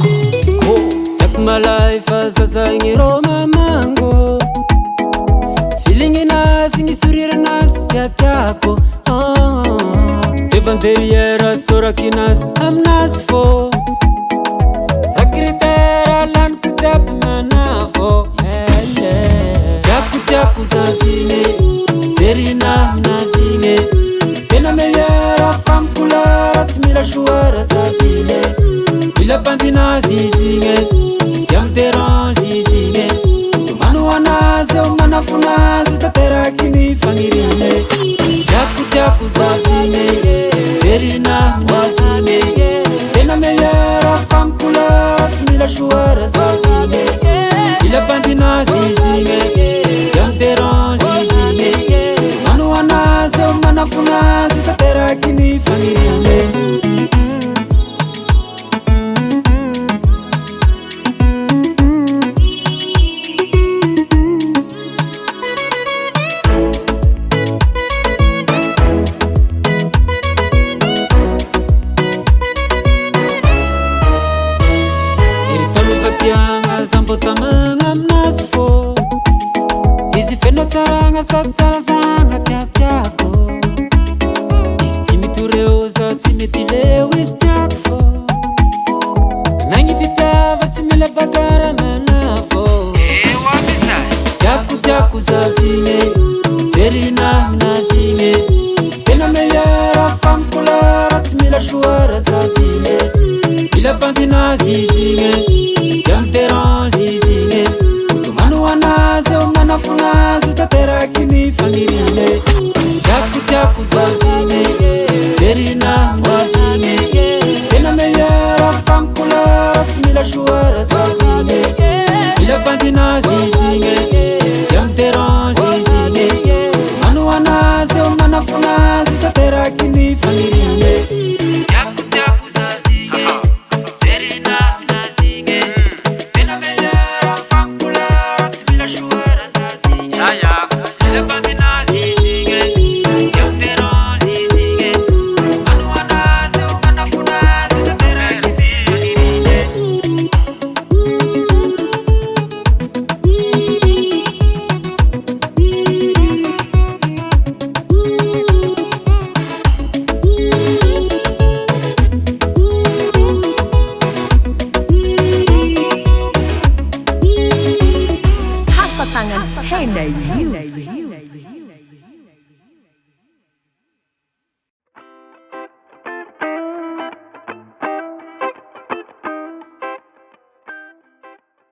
Take my life as a sangiro mamango. Feeling in us, in the nas, tiako. Even barrier, sorakinas, I'm nas for. Akritera lan kutap manafo. Tiaku zazine, terina nazine. Pena meilleur femme couleur, mila joueur zazine. Il a bandina zizine, si tu me déranges zizine. Manu anaze o manafunaze tatera kini fanirine. Tiaku zazine, terina nazine. Pena meilleure femme couleur, mila joueur zazine. Il a bandina zizine, si tu me déranges zizine. Manu anaze o manafunaze tatera kini fanirine. Zambo tamanga mnasfo Izi feno taranga satsara zanga tiako Izi timi tureuza timi tileu izi tiakfo Nangi vitava timi la bagara manafo Tiaku zazine Terina mnazine Pena meilleur femme couleur timi la joueur zazine Ila bandina zizine si tu me déranges zizine. Manu anaze o manafunaze tatera kini fanirine. Tiaku zazine, terina nazine. Pena meilleure femme couleur, mila joueur zazine. Il a bandina zizine, si tu me déranges zizine. Manu anaze o manafunaze tatera kini fanirine. Hey, no, you.